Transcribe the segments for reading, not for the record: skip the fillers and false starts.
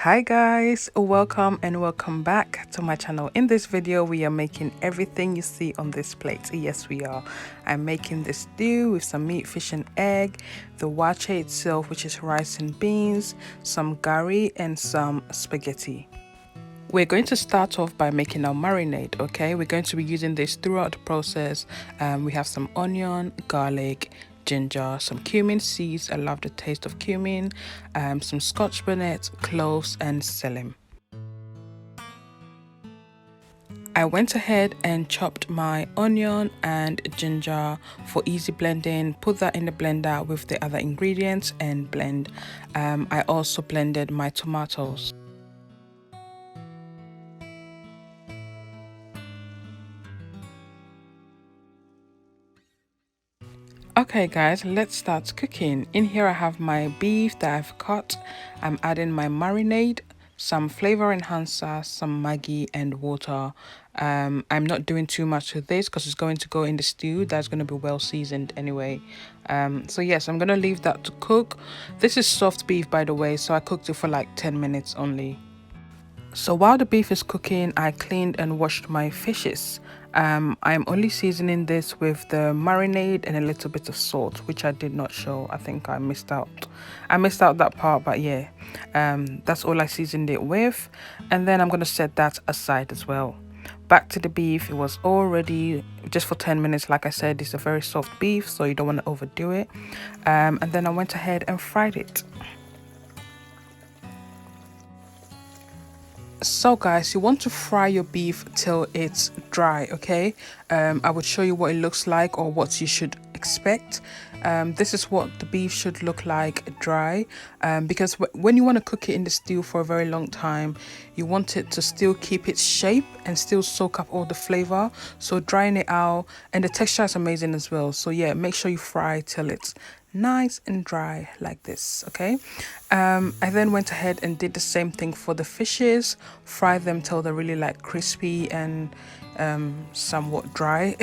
Hi guys, welcome and welcome back to my channel. In this video we are making everything you see on this plate. Yes, we are. I'm making this stew with some meat, fish and egg, the waakye itself, which is rice and beans, some gari and some spaghetti. We're going to start off by making our marinade. Okay, we're going to be using this throughout the process. We have some onion, garlic, ginger, some cumin seeds. I love the taste of cumin. Some Scotch bonnet, cloves and Selim. I went ahead and chopped my onion and ginger for easy blending. Put that in the blender with the other ingredients and blend. I also blended my tomatoes. Okay guys, let's start cooking. In here I have my beef that I've cut. I'm adding my marinade, some flavor enhancer, some Maggi and water. I'm not doing too much with this because it's going to go in the stew. That's going to be well seasoned anyway. So yes, I'm going to leave that to cook. This is soft beef, by the way, so I cooked it for like 10 minutes only. So while the beef is cooking, I cleaned and washed my fishes. I'm only seasoning this with the marinade and a little bit of salt, which I did not show. I think I missed out. I missed out that part, but yeah, that's all I seasoned it with. And then I'm going to set that aside as well. Back to the beef. It was all ready just for 10 minutes. Like I said, it's a very soft beef, so you don't want to overdo it. And then I went ahead and fried it. So guys, you want to fry your beef till it's dry. Okay, I would show you what it looks like or what you should expect. This is what the beef should look like dry, because when you want to cook it in the stew for a very long time, you want it to still keep its shape and still soak up all the flavor. So drying it out, and the texture is amazing as well. So yeah, make sure you fry till it's nice and dry like this. Okay, I then went ahead and did the same thing for the fishes. Fry them till they're really like crispy and somewhat dry.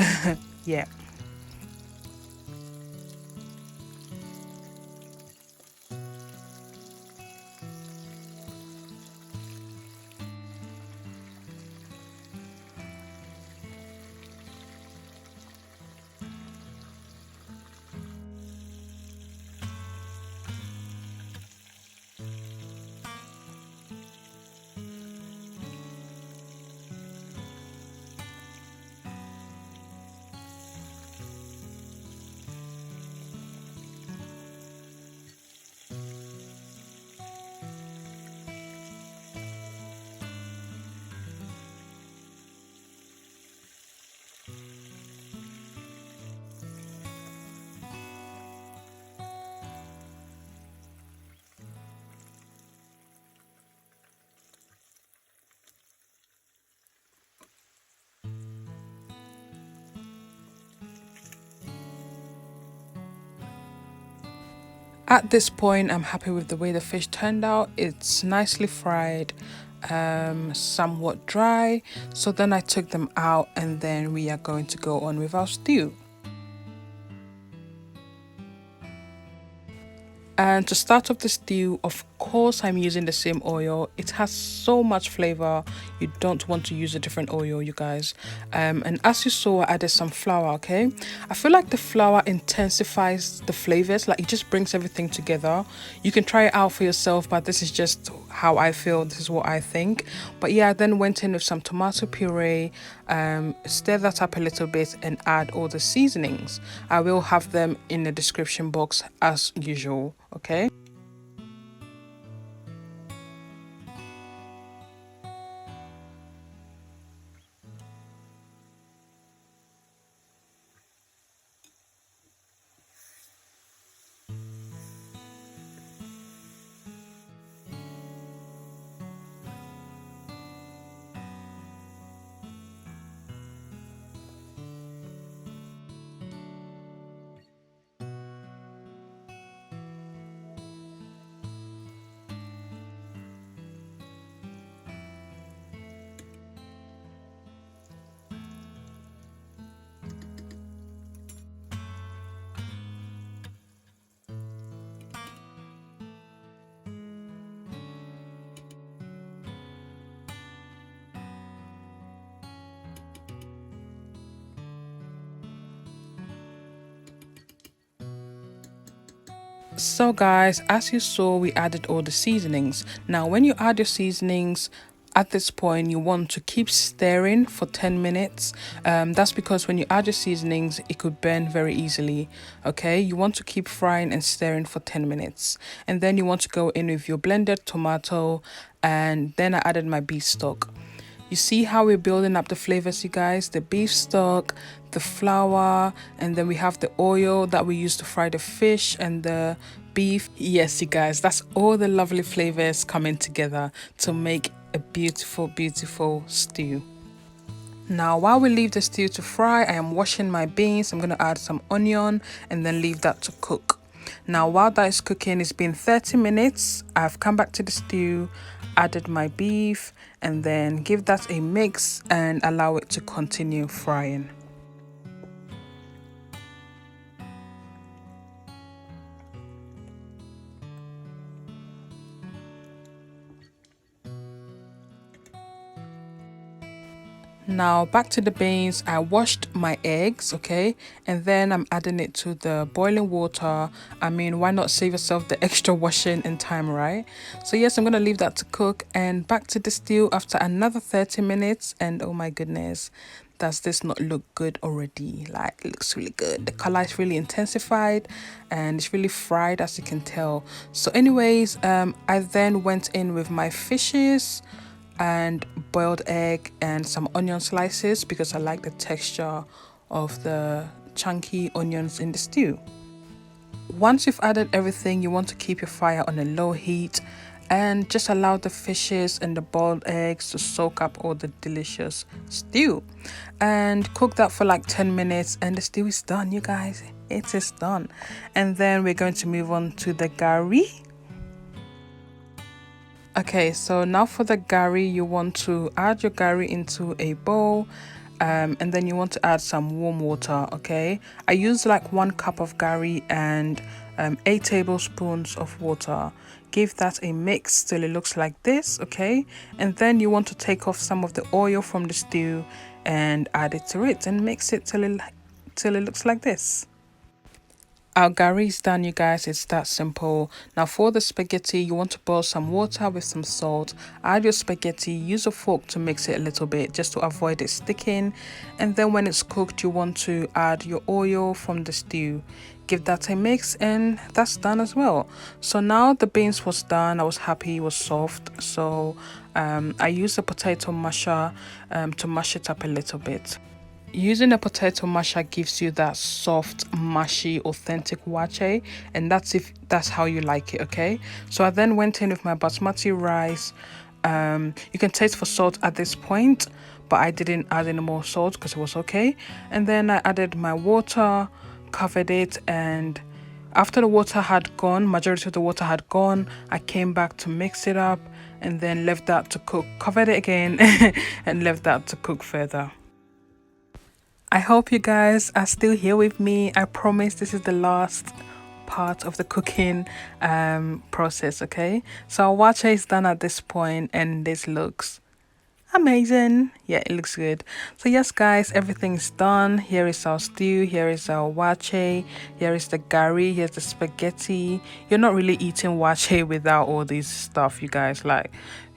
Yeah. At this point, I'm happy with the way the fish turned out. It's nicely fried, somewhat dry. So then I took them out and then we are going to go on with our stew. And to start off the stew, of course, I'm using the same oil. It has so much flavor. You don't want to use a different oil, you guys. And as you saw, I added some flour, okay? I feel like the flour intensifies the flavors. Like, it just brings everything together. You can try it out for yourself, but this is just how I feel. This is what I think. But yeah, I then went in with some tomato puree, stir that up a little bit and add all the seasonings. I will have them in the description box as usual. Okay. So guys, as you saw, we added all the seasonings. Now when you add your seasonings, at this point you want to keep stirring for 10 minutes. That's because when you add your seasonings, it could burn very easily. Okay, you want to keep frying and stirring for 10 minutes, and then you want to go in with your blended tomato, and then I added my beef stock. You see how we're building up the flavors, you guys? The beef stock, the flour, and then we have the oil that we use to fry the fish and the beef. Yes, you guys, that's all the lovely flavors coming together to make a beautiful, beautiful stew. Now, while we leave the stew to fry, I am washing my beans. I'm going to add some onion and then leave that to cook. Now, while that is cooking, it's been 30 minutes. I've come back to the stew, added my beef, and then give that a mix and allow it to continue frying. Now back to the beans. I washed my eggs, okay, and then I'm adding it to the boiling water. I mean, why not save yourself the extra washing and time, right? So yes, I'm gonna leave that to cook, and back to the stew after another 30 minutes. And oh my goodness, does this not look good already? Like, it looks really good. The color is really intensified and it's really fried, as you can tell. So anyways, I then went in with my fishes and boiled egg and some onion slices because I like the texture of the chunky onions in the stew. Once you've added everything, you want to keep your fire on a low heat and just allow the fishes and the boiled eggs to soak up all the delicious stew, and cook that for like 10 minutes and the stew is done, you guys. It is done. And then we're going to move on to the gari. Okay, so now for the gari, you want to add your gari into a bowl, and then you want to add some warm water. Okay, I use like 1 cup of gari and 8 tablespoons of water. Give that a mix till it looks like this. Okay, and then you want to take off some of the oil from the stew and add it to it and mix it till it looks like this. Our gari is done, you guys. It's that simple. Now for the spaghetti, you want to boil some water with some salt. Add your spaghetti, use a fork to mix it a little bit just to avoid it sticking. And then when it's cooked, you want to add your oil from the stew. Give that a mix and that's done as well. So now the beans was done. I was happy it was soft. So I used a potato masher to mash it up a little bit. Using a potato masher gives you that soft, mushy, authentic waakye, and that's how you like it. Okay, so I then went in with my basmati rice. You can taste for salt at this point, but I didn't add any more salt because it was okay. And then I added my water, covered it, and after the water had gone, majority of the water had gone, I came back to mix it up and then left that to cook. Covered it again and left that to cook further. I hope you guys are still here with me. I promise this is the last part of the cooking process, okay? So our waakye is done at this point and this looks amazing. Yeah, it looks good. So yes guys, everything's done. Here is our stew, here is our waakye, here is the gari, here's the spaghetti. You're not really eating waakye without all this stuff, you guys. Like,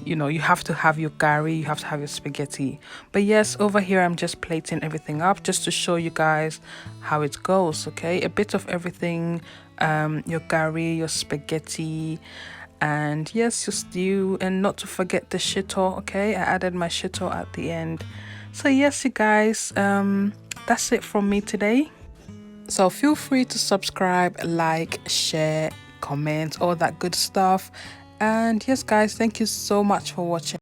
you know, you have to have your gari, you have to have your spaghetti. But yes, over here I'm just plating everything up just to show you guys how it goes. Okay, a bit of everything, your gari, your spaghetti, and yes, your stew, and not to forget the shito. Okay, I added my shito at the end. So yes, you guys, that's it from me today. So feel free to subscribe, like, share, comment, all that good stuff. And yes guys, thank you so much for watching.